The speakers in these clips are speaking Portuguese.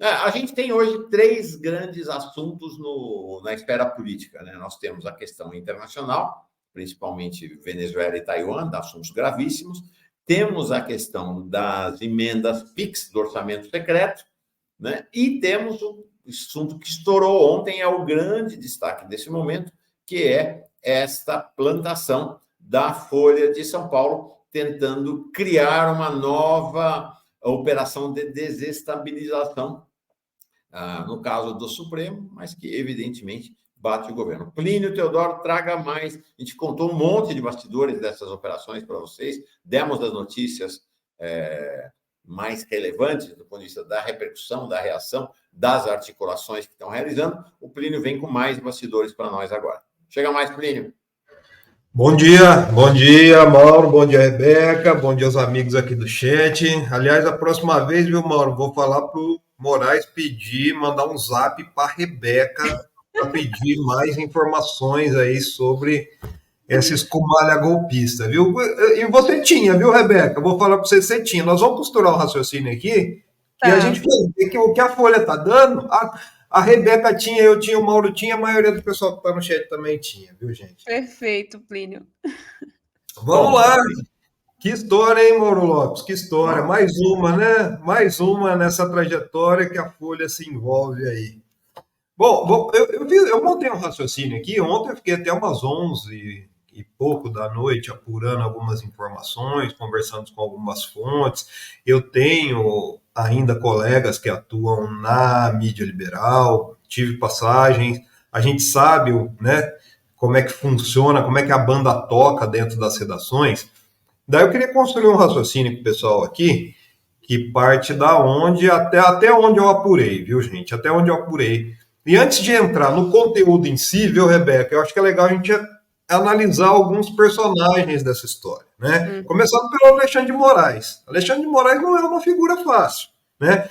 A gente tem hoje três grandes assuntos na esfera política, né? Nós temos a questão internacional, principalmente Venezuela e Taiwan, assuntos gravíssimos. Temos a questão das emendas PIX do orçamento secreto, né? E temos o assunto que estourou ontem, é o grande destaque desse momento, que é esta plantação da Folha de São Paulo, tentando criar uma nova operação de desestabilização, no caso do Supremo, mas que, evidentemente, bate o governo. Plínio Teodoro, traga mais. A gente contou um monte de bastidores dessas operações para vocês, demos as notícias mais relevantes do ponto de vista da repercussão, da reação, das articulações que estão realizando. O Plínio vem com mais bastidores para nós agora. Chega mais, Plínio. Bom dia, Mauro, bom dia, Rebeca, bom dia aos amigos aqui do chat. Aliás, a próxima vez, viu, Mauro, vou falar pro Moraes mandar um zap para a Rebeca para pedir mais informações aí sobre essa escumalha golpista, viu? E você tinha, viu, Rebeca? Vou falar para você tinha. Nós vamos costurar o raciocínio aqui, e a gente vê que o que a Folha está dando, a Rebeca tinha, eu tinha, o Mauro tinha, a maioria do pessoal que está no chat também tinha, viu, gente? Perfeito, Plínio. Vamos lá. Que história, hein, Mauro Lopes? Que história. Mais uma, né? Mais uma nessa trajetória que a Folha se envolve aí. Bom, eu montei um raciocínio aqui. Ontem eu fiquei até umas 11 e pouco da noite apurando algumas informações, conversando com algumas fontes. Eu tenho ainda colegas que atuam na mídia liberal, tive passagens. A gente sabe, né, como é que funciona, como é que a banda toca dentro das redações. Daí eu queria construir um raciocínio com o pessoal aqui, que parte da onde, até onde eu apurei, viu, gente? Até onde eu apurei. E antes de entrar no conteúdo em si, viu, Rebeca, eu acho que é legal a gente analisar alguns personagens dessa história, né? Começando pelo Alexandre de Moraes. Alexandre de Moraes não é uma figura fácil, né?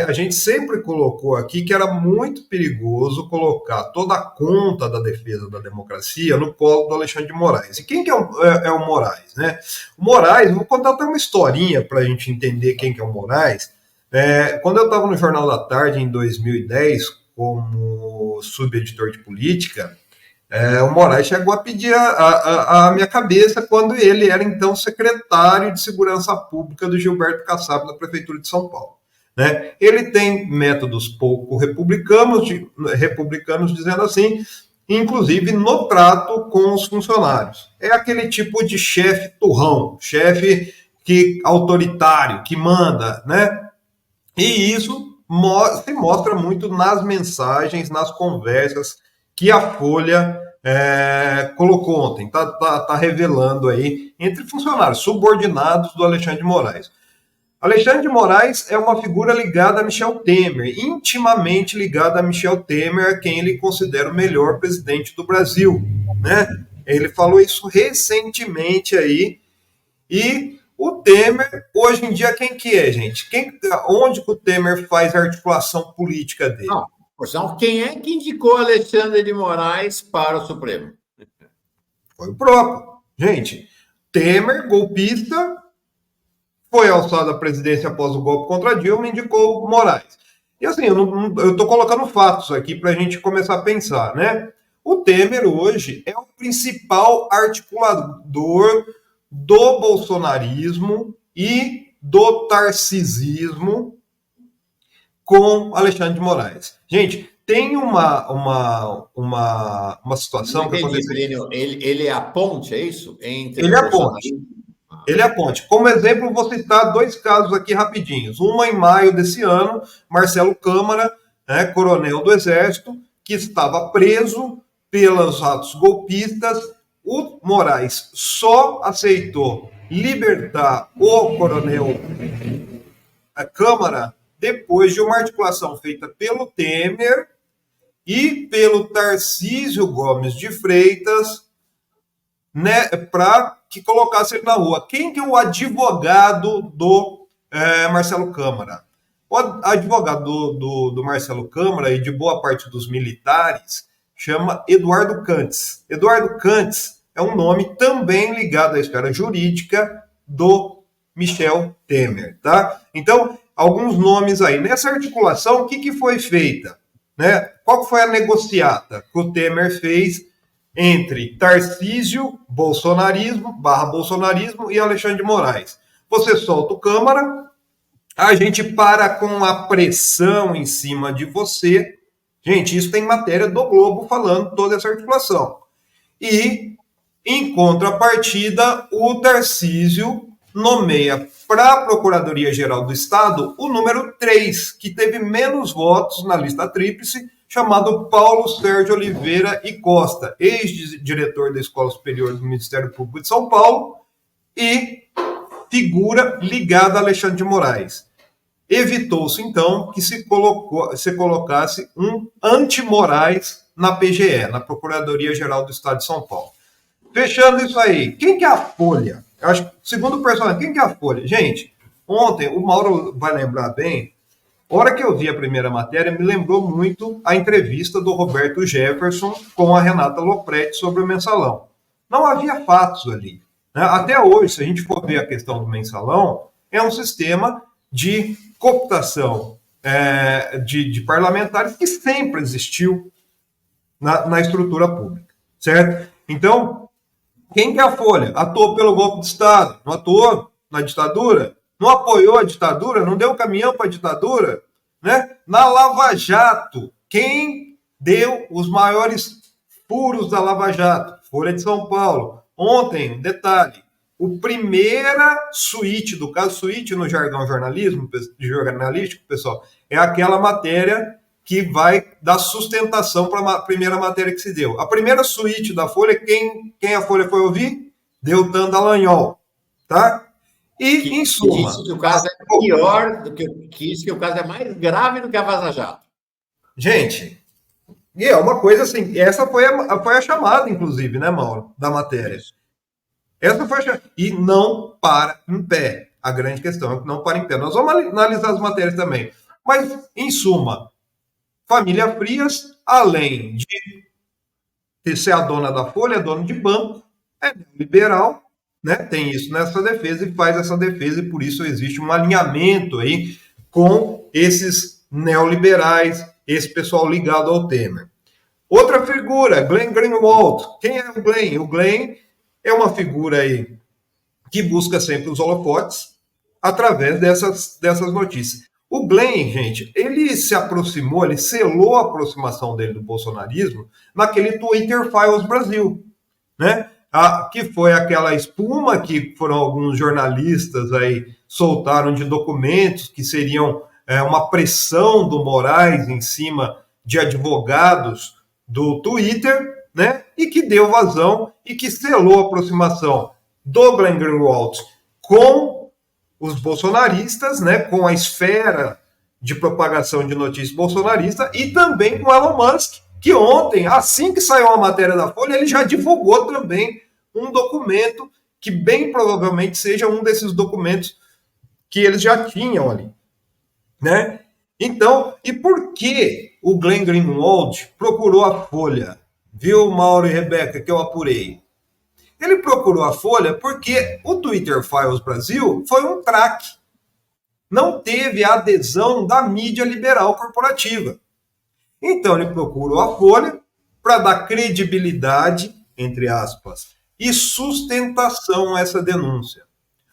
A gente sempre colocou aqui que era muito perigoso colocar toda a conta da defesa da democracia no colo do Alexandre de Moraes. E quem que é o Moraes, né? O Moraes, vou contar até uma historinha para a gente entender quem que é o Moraes. Quando eu estava no Jornal da Tarde, em 2010, como subeditor de política, o Moraes chegou a pedir a minha cabeça quando ele era, então, secretário de Segurança Pública do Gilberto Kassab na Prefeitura de São Paulo. Né? Ele tem métodos pouco republicanos, dizendo assim, inclusive no trato com os funcionários. É aquele tipo de chefe turrão, chefe autoritário, que manda, né? E isso se mostra muito nas mensagens, nas conversas que a Folha colocou ontem, tá revelando aí entre funcionários subordinados do Alexandre de Moraes. Alexandre de Moraes é uma figura ligada a Michel Temer, intimamente ligada a Michel Temer, a quem ele considera o melhor presidente do Brasil, né? Ele falou isso recentemente aí, e o Temer, hoje em dia, quem que é, gente? Onde que o Temer faz a articulação política dele? Não, por sinal, quem é que indicou Alexandre de Moraes para o Supremo? Foi o próprio. Gente, Temer, golpista, foi alçado à presidência após o golpe contra Dilma e indicou Moraes. E assim, eu estou colocando fatos aqui para a gente começar a pensar, né? O Temer hoje é o principal articulador do bolsonarismo e do tarcisismo com Alexandre de Moraes. Gente, tem uma situação que aconteceu. Ele é a ponte, é isso? Ele é a ponte. Ele é a ponte. Como exemplo, vou citar dois casos aqui rapidinhos. Uma em maio desse ano, Marcelo Câmara, coronel do Exército, que estava preso pelos atos golpistas. O Moraes só aceitou libertar o coronel Câmara depois de uma articulação feita pelo Temer e pelo Tarcísio Gomes de Freitas, né, para que colocasse ele na rua. Quem que é o advogado do Marcelo Câmara? O advogado do Marcelo Câmara e de boa parte dos militares chama Eduardo Cantz. Eduardo Cantz é um nome também ligado à esfera jurídica do Michel Temer, tá? Então, alguns nomes aí. Nessa articulação, o que foi feita? Né? Qual foi a negociata que o Temer fez entre Tarcísio, bolsonarismo e Alexandre de Moraes? Você solta o Câmara, a gente para com a pressão em cima de você. Gente, isso tem matéria do Globo falando toda essa articulação. E, em contrapartida, o Tarcísio nomeia para a Procuradoria-Geral do Estado o número 3, que teve menos votos na lista tríplice, chamado Paulo Sérgio Oliveira e Costa, ex-diretor da Escola Superior do Ministério Público de São Paulo e figura ligada a Alexandre de Moraes. Evitou-se, então, que se colocasse um anti-Moraes na PGE, na Procuradoria-Geral do Estado de São Paulo. Fechando isso aí, quem que é a Folha? Acho que, segundo o personagem, quem que é a Folha? Gente, ontem, o Mauro vai lembrar bem, a hora que eu vi a primeira matéria, me lembrou muito a entrevista do Roberto Jefferson com a Renata Lopretti sobre o mensalão. Não havia fatos ali. Né? Até hoje, se a gente for ver a questão do mensalão, é um sistema de cooptação de parlamentares que sempre existiu na estrutura pública, certo? Então, quem que é a Folha? Atuou pelo golpe de Estado? Não atuou na ditadura? Não apoiou a ditadura? Não deu caminhão para a ditadura? Né? Na Lava Jato, quem deu os maiores furos da Lava Jato? Folha de São Paulo. Ontem, detalhe, o primeira suíte, do caso suíte no jargão jornalístico, pessoal, é aquela matéria que vai dar sustentação para a primeira matéria que se deu. A primeira suíte da Folha, quem a Folha foi ouvir? Deltan Dallagnol, tá? E, em suma... Isso que o caso é pior do que isso, que o caso é mais grave do que a Vaza Jato. Gente, e é uma coisa assim, essa foi a chamada, inclusive, né, Mauro, da matéria. Essa foi a chamada. E não para em pé. A grande questão é que não para em pé. Nós vamos analisar as matérias também. Mas, em suma, família Frias, além de ser a dona da Folha, é dona de banco, é liberal, né? Tem isso nessa defesa e faz essa defesa, e por isso existe um alinhamento aí com esses neoliberais, esse pessoal ligado ao Temer. Outra figura, Glenn Greenwald. Quem é o Glenn? O Glenn é uma figura aí que busca sempre os holofotes através dessas notícias. O Glenn, gente, ele se aproximou, ele selou a aproximação dele do bolsonarismo naquele Twitter Files Brasil, né? Que foi aquela espuma que foram alguns jornalistas aí soltaram de documentos que seriam uma pressão do Moraes em cima de advogados do Twitter, né? E que deu vazão e que selou a aproximação do Glenn Greenwald com os bolsonaristas, né? Com a esfera de propagação de notícias bolsonarista e também com Elon Musk, que ontem, assim que saiu a matéria da Folha, ele já divulgou também um documento que bem provavelmente seja um desses documentos que eles já tinham ali, né? Então, e por que o Glenn Greenwald procurou a Folha? Viu, Mauro e Rebeca, que eu apurei? Ele procurou a Folha porque o Twitter Files Brasil foi um traque. Não teve a adesão da mídia liberal corporativa. Então, ele procurou a Folha para dar credibilidade, entre aspas, e sustentação a essa denúncia.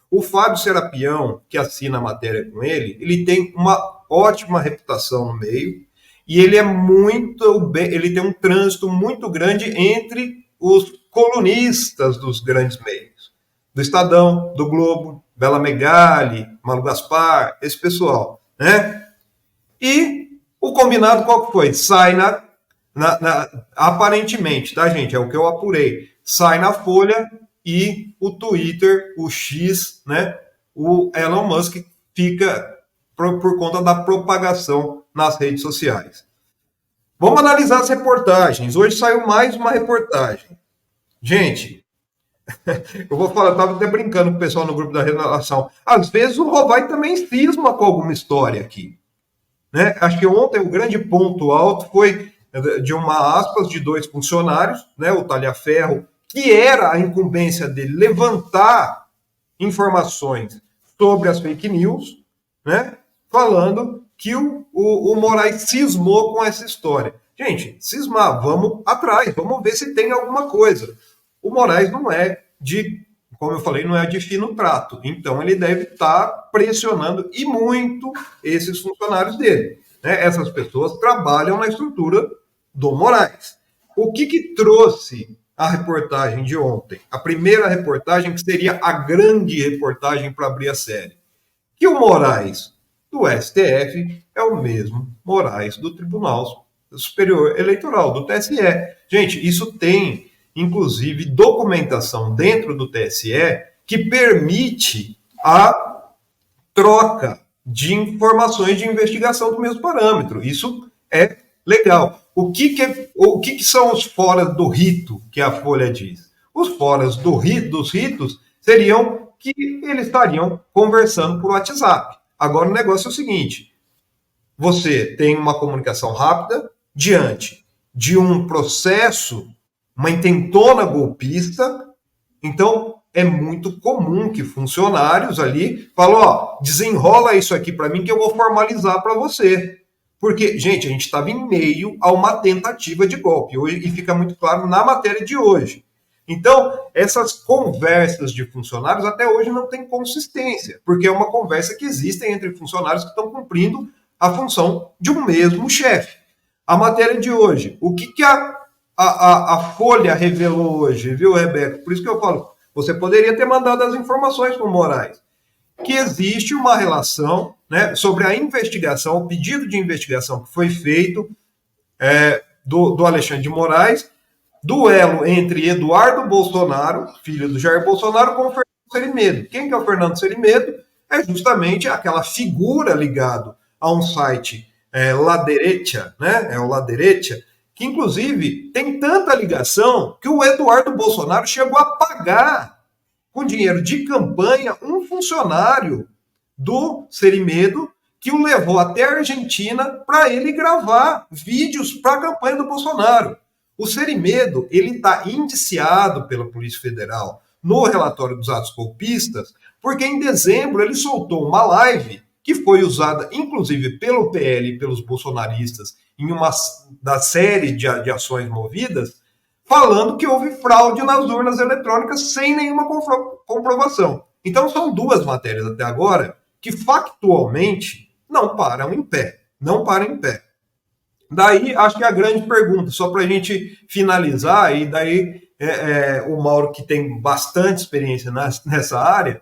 O Fábio Serapião, que assina a matéria com ele tem uma ótima reputação no meio e ele ele tem um trânsito muito grande entre os colunistas dos grandes meios, do Estadão, do Globo, Bela Megali, Malu Gaspar, esse pessoal, né? E o combinado qual que foi? Sai aparentemente, tá, gente? É o que eu apurei. Sai na Folha e o Twitter, o X, né? O Elon Musk fica por conta da propagação nas redes sociais. Vamos analisar as reportagens. Hoje saiu mais uma reportagem. Gente, eu vou falar, eu estava até brincando com o pessoal no grupo da relação. Às vezes o Rovai também cisma com alguma história aqui. Né? Acho que ontem o grande ponto alto foi de uma aspas de 2 funcionários, né? O Talhaferro, que era a incumbência dele levantar informações sobre as fake news, né? falando que o Moraes cismou com essa história. Gente, cismar, vamos atrás, vamos ver se tem alguma coisa. O Moraes não é como eu falei, não é de fino trato. Então, ele deve estar pressionando e muito esses funcionários dele. Né? Essas pessoas trabalham na estrutura do Moraes. O que trouxe a reportagem de ontem? A primeira reportagem, que seria a grande reportagem para abrir a série. Que o Moraes do STF é o mesmo Moraes do Tribunal Superior Eleitoral, do TSE. Gente, isso tem, inclusive, documentação dentro do TSE que permite a troca de informações de investigação do mesmo parâmetro. Isso é legal. O que são os foras do rito que a Folha diz? Os foras dos ritos seriam que eles estariam conversando por WhatsApp. Agora, o negócio é o seguinte: você tem uma comunicação rápida diante de um processo, uma intentona golpista. Então, é muito comum que funcionários ali falem, desenrola isso aqui para mim que eu vou formalizar para você. Porque, gente, a gente estava em meio a uma tentativa de golpe, e fica muito claro na matéria de hoje. Então, essas conversas de funcionários até hoje não têm consistência, porque é uma conversa que existe entre funcionários que estão cumprindo a função de um mesmo chefe. A matéria de hoje, o que a Folha revelou hoje, viu, Rebeca? Por isso que eu falo, você poderia ter mandado as informações para o Moraes, que existe uma relação, né, sobre a investigação, o pedido de investigação que foi feito do Alexandre de Moraes, duelo entre Eduardo Bolsonaro, filho do Jair Bolsonaro, com o Fernando Serimedo. Quem que é o Fernando Serimedo? É justamente aquela figura ligada a um site La Derecha, né? É o La Derecha, que inclusive tem tanta ligação que o Eduardo Bolsonaro chegou a pagar com dinheiro de campanha um funcionário do Serimedo que o levou até a Argentina para ele gravar vídeos para a campanha do Bolsonaro. O Serimedo, ele está indiciado pela Polícia Federal no relatório dos atos golpistas, porque em dezembro ele soltou uma live que foi usada, inclusive, pelo PL e pelos bolsonaristas em uma da série de ações movidas, falando que houve fraude nas urnas eletrônicas sem nenhuma comprovação. Então, são duas matérias até agora que, factualmente, não param em pé. Não param em pé. Daí, acho que é a grande pergunta, só para a gente finalizar, e daí o Mauro, que tem bastante experiência nessa área,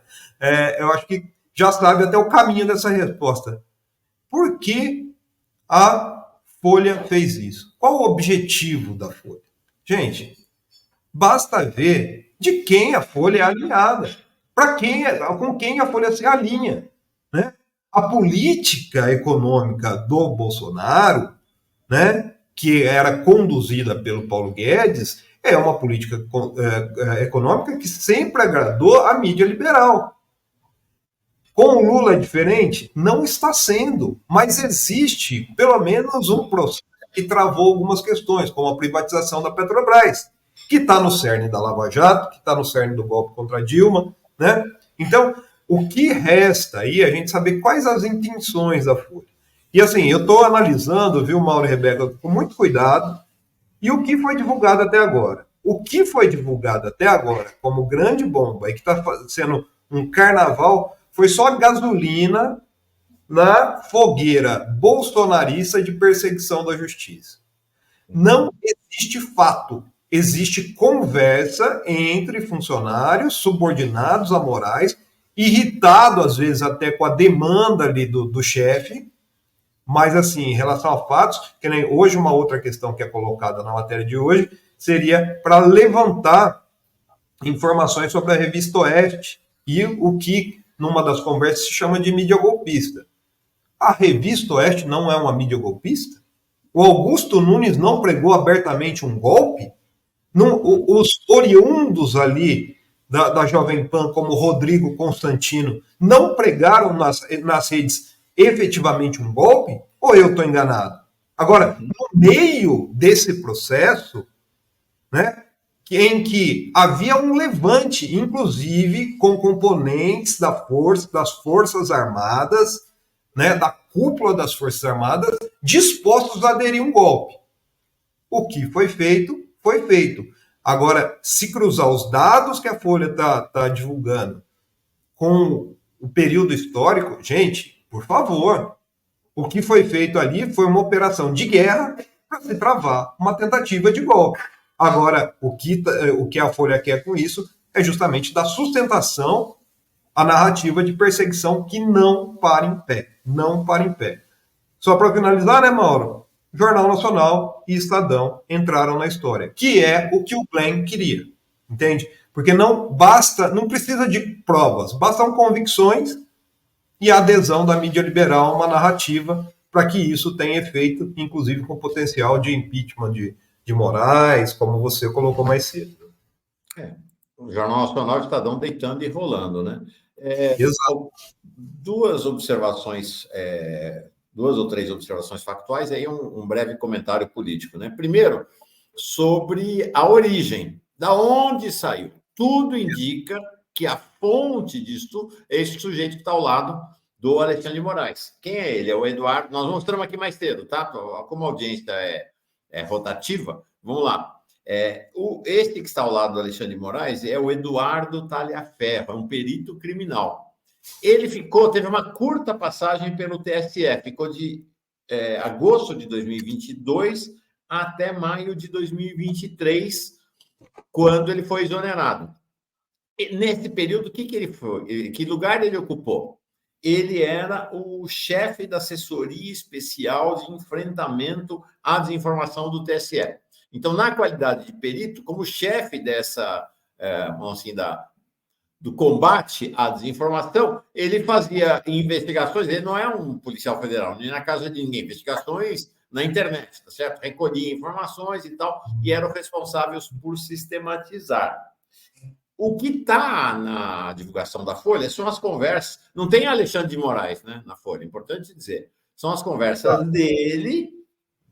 eu acho que já sabe até o caminho dessa resposta. Por que a Folha fez isso? Qual o objetivo da Folha? Gente, basta ver de quem a Folha é alinhada, com quem a Folha se alinha. Né? A política econômica do Bolsonaro, né, que era conduzida pelo Paulo Guedes, é uma política econômica que sempre agradou a mídia liberal. Com o Lula é diferente? Não está sendo, mas existe pelo menos um processo que travou algumas questões, como a privatização da Petrobras, que está no cerne da Lava Jato, que está no cerne do golpe contra Dilma, né? Então, o que resta aí é a gente saber quais as intenções da Folha. E assim, eu estou analisando, viu, Mauro e Rebeca, com muito cuidado, e o que foi divulgado até agora. O que foi divulgado até agora como grande bomba e que está sendo um carnaval foi só gasolina na fogueira bolsonarista de perseguição da justiça. Não existe fato, existe conversa entre funcionários subordinados a Moraes, irritado às vezes até com a demanda ali do chefe, mas assim, em relação a fatos, que nem hoje uma outra questão que é colocada na matéria de hoje, seria para levantar informações sobre a Revista Oeste e o que numa das conversas se chama de mídia golpista. A Revista Oeste não é uma mídia golpista? O Augusto Nunes não pregou abertamente um golpe? Os oriundos ali da Jovem Pan, como Rodrigo Constantino, não pregaram nas redes efetivamente um golpe? Ou eu estou enganado? Agora, no meio desse processo, né, em que havia um levante, inclusive com componentes das Forças Armadas, né, da cúpula das Forças Armadas dispostos a aderir a um golpe. O que foi feito, foi feito. Agora, se cruzar os dados que a Folha está divulgando com o período histórico, gente, por favor, o que foi feito ali foi uma operação de guerra para se travar uma tentativa de golpe. Agora, o que a Folha quer com isso é justamente dar sustentação à narrativa de perseguição que não para em pé. Não para em pé. Só para finalizar, né, Mauro? Jornal Nacional e Estadão entraram na história, que é o que o Glenn queria, entende? Porque não basta, não precisa de provas, bastam convicções e a adesão da mídia liberal a uma narrativa para que isso tenha efeito, inclusive com potencial de impeachment de Moraes, como você colocou mais cedo. O Jornal Nacional e o Estadão deitando e rolando, né? Exato. Duas observações, duas ou três observações factuais, aí um breve comentário político, né? Primeiro, sobre a origem, da onde saiu. Tudo indica que a fonte disso é esse sujeito que está ao lado do Alexandre de Moraes. Quem é ele? É o Eduardo. Nós mostramos aqui mais cedo, tá? Como a audiência é rotativa, vamos lá. Este que está ao lado do Alexandre de Moraes é o Eduardo Talhaferro, é um perito criminal. Ele teve uma curta passagem pelo TSE, ficou de agosto de 2022 até maio de 2023, quando ele foi exonerado. E nesse período, o que ele foi? Que lugar ele ocupou? Ele era o chefe da assessoria especial de enfrentamento à desinformação do TSE. Então, na qualidade de perito, como chefe dessa, assim, do combate à desinformação, ele fazia investigações, ele não é um policial federal, nem na casa de ninguém, investigações na internet, tá certo? Recolhia informações e tal, e eram responsáveis por sistematizar. O que está na divulgação da Folha são as conversas, não tem Alexandre de Moraes, né, na Folha, importante dizer, são as conversas dele,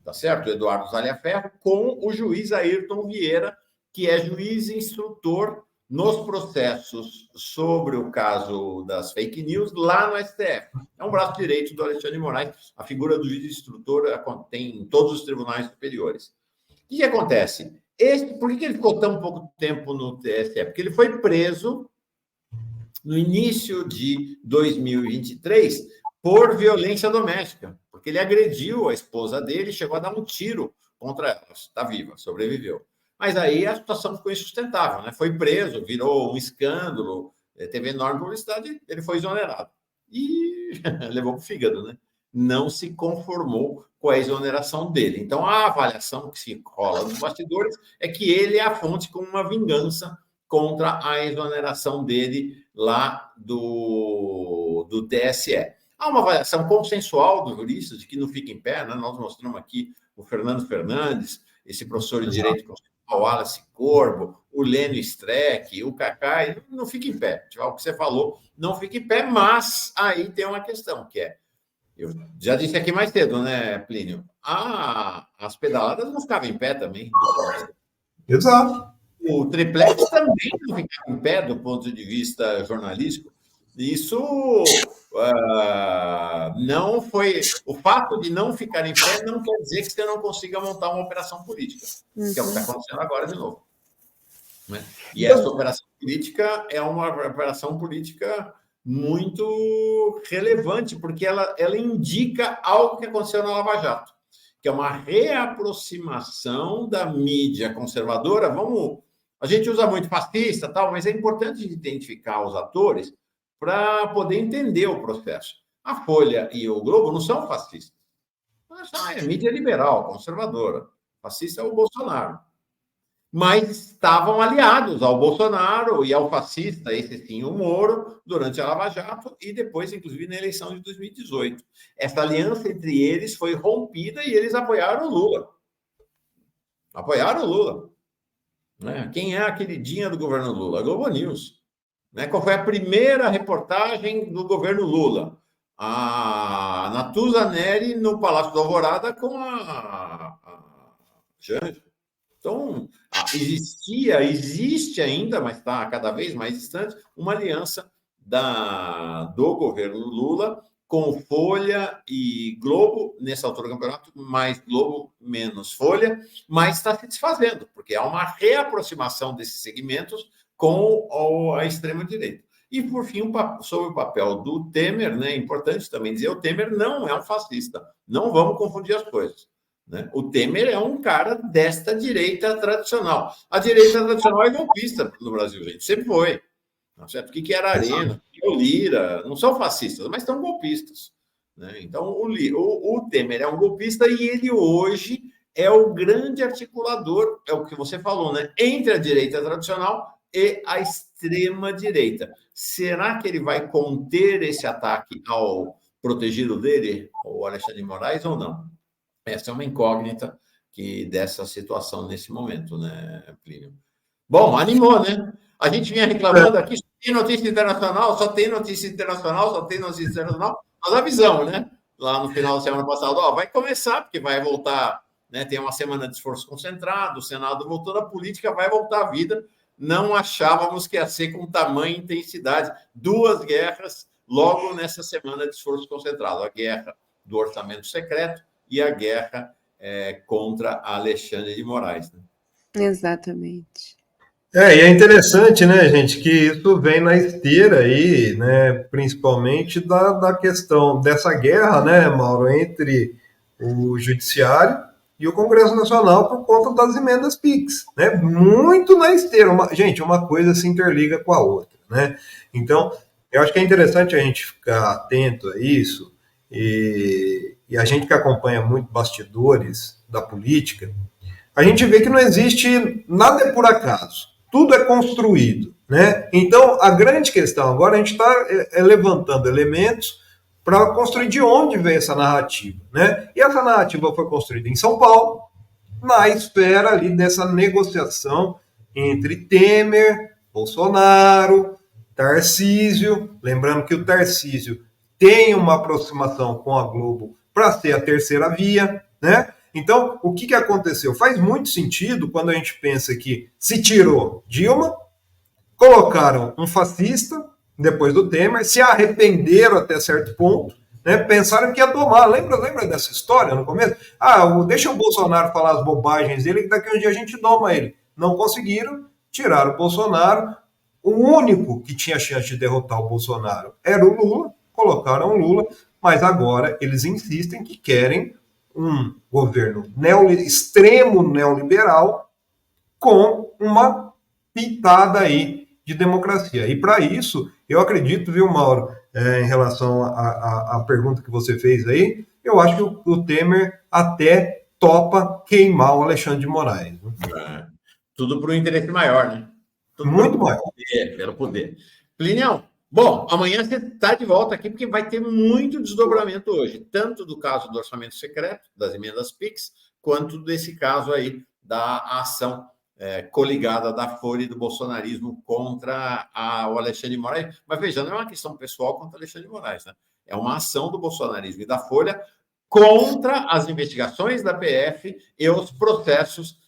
tá certo? Eduardo Talhaferro, com o juiz Ayrton Vieira, que é juiz instrutor nos processos sobre o caso das fake news lá no STF. É um braço direito do Alexandre de Moraes, a figura do juiz instrutor tem em todos os tribunais superiores. O que acontece? Por que ele ficou tão pouco tempo no TSE? Porque ele foi preso no início de 2023 por violência doméstica, porque ele agrediu a esposa dele e chegou a dar um tiro contra ela. Está viva, sobreviveu. Mas aí a situação ficou insustentável, né? Foi preso, virou um escândalo, teve enorme publicidade, ele foi exonerado. E levou para o fígado, né? Não se conformou com a exoneração dele. Então, a avaliação que se rola nos bastidores é que ele é a fonte com uma vingança contra a exoneração dele lá do TSE. Há uma avaliação consensual dos juristas de que não fica em pé, né? Nós mostramos aqui o Fernando Fernandes, esse professor de Direito Constitucional, o Wallace Corbo, o Lênio Streck, o Cacai, não fica em pé. O que você falou não fica em pé, mas aí tem uma questão, que é, eu já disse aqui mais cedo, né, Plínio? As pedaladas não ficavam em pé também. Exato. O triplex também não ficava em pé do ponto de vista jornalístico. Isso não foi... O fato de não ficar em pé não quer dizer que você não consiga montar uma operação política, que é o que está acontecendo agora de novo. Né? E essa operação política é uma operação política muito relevante, porque ela indica algo que aconteceu na Lava Jato, que é uma reaproximação da mídia conservadora. A gente usa muito fascista, tal, mas é importante identificar os atores para poder entender o processo. A Folha e o Globo não são fascistas. É mídia liberal, conservadora. Fascista é o Bolsonaro. Mas estavam aliados ao Bolsonaro e ao fascista, esse sim, o Moro, durante a Lava Jato e depois, inclusive, na eleição de 2018. Essa aliança entre eles foi rompida e eles apoiaram o Lula. Apoiaram o Lula. Né? Quem é a queridinha do governo Lula? A Globo News. Né? Qual foi a primeira reportagem do governo Lula? A Natuza Neri no Palácio da Alvorada com a Janja. Então, existe ainda, mas está cada vez mais distante, uma aliança do governo Lula com Folha e Globo, nessa altura do campeonato, mais Globo, menos Folha, mas está se desfazendo, porque há uma reaproximação desses segmentos com a extrema-direita. E, por fim, sobre o papel do Temer, né, é importante também dizer, o Temer não é um fascista, não vamos confundir as coisas. Né? O Temer é um cara desta direita tradicional. A direita tradicional é golpista no Brasil, gente, sempre foi. Certo? O que era Arena, o que é o Lira, não são fascistas, mas são golpistas. Né? Então, o Temer é um golpista e ele hoje é o grande articulador, é o que você falou, né? Entre a direita tradicional e a extrema-direita. Será que ele vai conter esse ataque ao protegido dele, o Alexandre de Moraes, ou não? Essa é uma incógnita dessa situação nesse momento, né, Plínio? Bom, animou, né? A gente vinha reclamando aqui, só tem notícia internacional, só tem notícia internacional, só tem notícia internacional. Nós avisamos, né? Lá no final da semana passada, vai começar, porque vai voltar, né? Tem uma semana de esforço concentrado, o Senado voltando, a política vai voltar à vida. Não achávamos que ia ser com tamanha intensidade. 2 guerras logo nessa semana de esforço concentrado. A guerra do orçamento secreto e a guerra contra Alexandre de Moraes. Né? Exatamente. E é interessante, né, gente, que isso vem na esteira aí, né, principalmente da questão dessa guerra, né, Mauro, entre o Judiciário e o Congresso Nacional por conta das emendas PIX, né, muito na esteira. Gente, uma coisa se interliga com a outra, né, então eu acho que é interessante a gente ficar atento a isso e a gente que acompanha muito bastidores da política, a gente vê que não existe nada por acaso. Tudo é construído, né? Então, a grande questão agora, a gente está levantando elementos para construir de onde vem essa narrativa, né? E essa narrativa foi construída em São Paulo, na esfera ali dessa negociação entre Temer, Bolsonaro, Tarcísio, lembrando que o Tarcísio tem uma aproximação com a Globo para ser a terceira via, né? Então, o que aconteceu? Faz muito sentido quando a gente pensa que se tirou Dilma, colocaram um fascista depois do Temer, se arrependeram até certo ponto, né? Pensaram que ia tomar. Lembra dessa história no começo? Deixa o Bolsonaro falar as bobagens dele, que daqui a um dia a gente toma ele. Não conseguiram, tiraram o Bolsonaro. O único que tinha chance de derrotar o Bolsonaro era o Lula, colocaram o Lula, mas agora eles insistem que querem um governo extremo neoliberal com uma pitada aí de democracia. E para isso, eu acredito, viu, Mauro, em relação à pergunta que você fez aí, eu acho que o Temer até topa queimar o Alexandre de Moraes. Tudo para o interesse maior, né? Tudo muito maior. Pelo poder. Plinião, bom, amanhã você está de volta aqui, porque vai ter muito desdobramento hoje, tanto do caso do orçamento secreto, das emendas PIX, quanto desse caso aí da ação coligada da Folha e do bolsonarismo contra o Alexandre de Moraes. Mas veja, não é uma questão pessoal contra o Alexandre de Moraes, né? É uma ação do bolsonarismo e da Folha contra as investigações da PF e os processos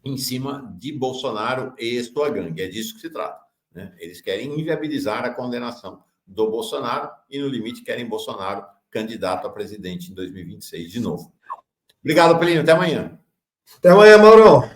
em cima de Bolsonaro e sua gangue. É disso que se trata. Né? Eles querem inviabilizar a condenação do Bolsonaro e, no limite, querem Bolsonaro candidato a presidente em 2026 de novo. Obrigado, Pelinho. Até amanhã. Até amanhã, Maurão.